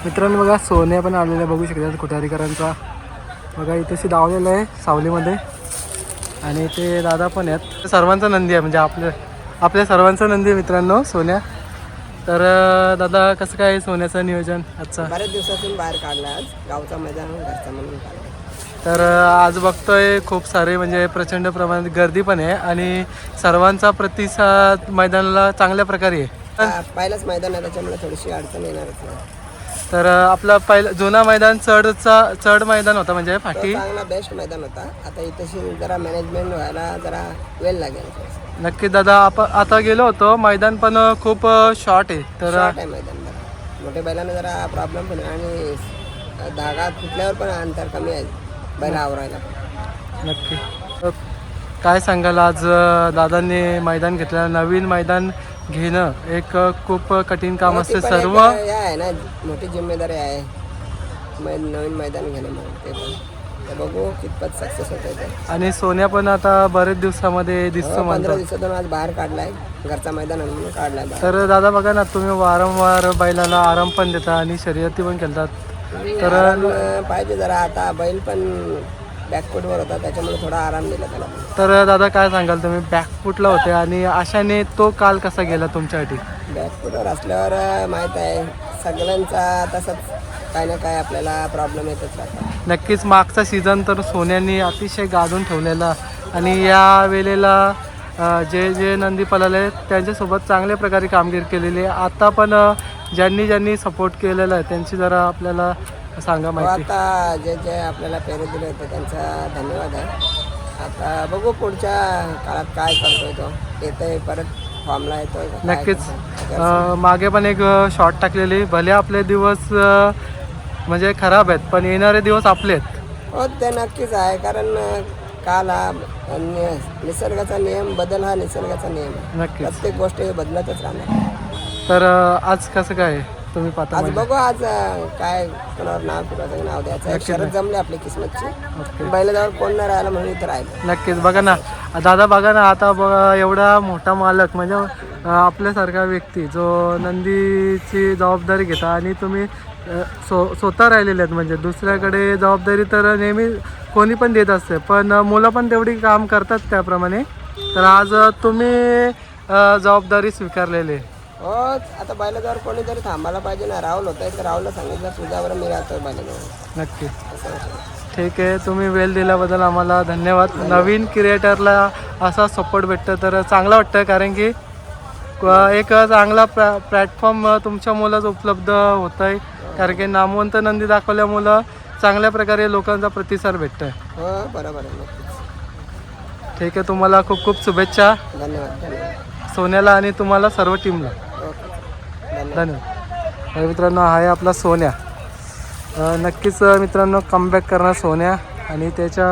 मित्रांनो बघा सोन्या पण आलेला बघू शकतात कुठारीकरांचा. बघा इथेशी धावलेलं आहे सावलीमध्ये आणि ते दादा पण आहेत. सर्वांचा नंदी आहे म्हणजे आपल्या सर्वांचा नंदी आहे मित्रांनो सोन्या. तर दादा कसं काय सोन्याचं नियोजन आजचा? बऱ्याच दिवसातून बाहेर काढला आज गावचा मैदान घरचा म्हणून काढला. तर आज बघतोय खूप सारे म्हणजे प्रचंड प्रमाणात गर्दी पण आहे आणि सर्वांचा प्रतिसाद मैदानाला चांगल्या प्रकारे आहे. पहिलंच मैदान आहे त्याच्यामुळे थोडीशी अडचण येणारच नाही. तर आपला पहिला जुना मैदान चढ मैदान होता म्हणजे फाटी. चांगला बेस्ट मैदान होता. आता इथेशी जरा मॅनेजमेंट व्हायला जरा वेळ लागेल. नक्की दादा आपण आता गेलो होतो मैदान पण खूप शॉर्ट आहे. तर शॉर्ट आहे मैदान जरा मोठ्या बैलांना जरा प्रॉब्लेम पण आहे आणि धागा फुटल्यावर पण अंतर कमी आहे बैला आवरायला. नक्की काय सांगाल आज दादांनी मैदान घेतलं. नवीन मैदान घेणं एक खूप कठीण काम असते. सर्व आहे ना मोठी जिम्मेदारी आहे नवीन मैदान घेणं म्हणून. ते पण बघू कितपत सक्सेस होत आहे. आणि सोन्या पण आता बरेच दिवसामध्ये दिसतो. 15 दिवसातून आज बाहेर काढलाय घरचा मैदान म्हणून काढलाय. तर दादा बघा ना तुम्ही वारंवार बैलाला आराम पण देता आणि शर्यती पण खेळतात. तर पाहिजे जरा. आता बैल पण बॅकफूटवर होता त्याच्यामुळे थोडा आराम दिला त्याला. तर दादा काय सांगाल तुम्ही बॅकफूटला होते आणि अशाने तो काल कसा गेला तुमच्यासाठी? बॅकफूटवर असल्यावर माहीत आहे सगळ्यांचा तसंच काय ना काय आपल्याला प्रॉब्लेम येतच राहतात. नक्कीच मागचा सीझन तर सोन्याने अतिशय गाजून ठेवलेला आणि या वेळेला जे नंदी पळाले त्यांच्यासोबत चांगल्या प्रकारे कामगिरी केलेली आहे. आता पण ज्यांनी सपोर्ट केलेला आहे त्यांची जरा आपल्याला सांगा माहिती. आता जे आपल्याला पेरे दिले होते त्यांचा धन्यवाद आहे. आता बघू पुढच्या काळात काय करतोय तो. येतोय परत फॉर्मला येतोय. नक्कीच मागे पण एक शॉट टाकलेली. भले आपले दिवस म्हणजे खराब आहेत पण येणारे दिवस आपले आहेत. हो ते नक्कीच आहे कारण काल हा निसर्गाचा नियम बदल हा निसर्गाचा नियम आहे. नक्कीच प्रत्येक गोष्ट हे बदलतच राहणार. तर आज कसं काय तुम्ही पाहता? आज बघू आज काय कोणावर नाव द्यायचं. एक शरद जमले आपली किस्मतची. बैलाजवळ कोण नाही राहिला म्हणून इथं राहिलं. नक्कीच बघा ना दादा बघा ना आता बघा एवढा मोठा मालक म्हणजे आपल्यासारखा व्यक्ती जो नंदीची जबाबदारी घेता आणि तुम्ही स्वतः राहिलेले आहेत. म्हणजे दुसऱ्याकडे जबाबदारी तर नेहमी कोणी पण देत असते पण मुलं पण तेवढी काम करतात त्याप्रमाणे. तर आज तुम्ही जबाबदारी स्वीकारलेली. हो आता बैलाजवळ कोणीतरी थांबायला पाहिजे ना. राहुल होत आहे तर राहुलला सांगितलं तुझ्यावर मी राहतोय बैलाजवळ. नक्की ठीक आहे. तुम्ही वेळ दिल्याबद्दल आम्हाला धन्यवाद. नवीन क्रिएटरला असा सपोर्ट भेटतं तर चांगलं वाटतं कारण की एक चांगला प्लॅटफॉर्म तुमच्या मुलाच उपलब्ध होत आहे. कारण की नामवंत नंदी दाखवल्यामुळं चांगल्या प्रकारे लोकांचा प्रतिसाद भेटत आहे. हो बरोबर आहे. ठीक आहे. तुम्हाला खूप खूप शुभेच्छा. धन्यवाद सोन्याला आणि तुम्हाला सर्व टीमला धन्यवाद. मित्रांनो आहे आपला सोन्या. नक्कीच मित्रांनो कमबॅक करणार सोन्या आणि त्याच्या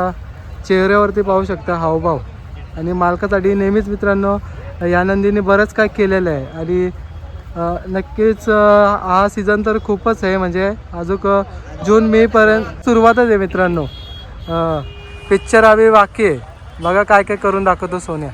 चेहऱ्यावरती पाहू शकता हावभाव आणि मालकासाठी नेहमीच मित्रांनो या नंदीने बरंच काय केलेलं आहे. आणि नक्कीच हा सीझन तर खूपच आहे म्हणजे अजून जून मेपर्यंत सुरुवातच आहे मित्रांनो. पिक्चर हवी बाकी आहे. बघा काय काय करून दाखवतो सोन्या.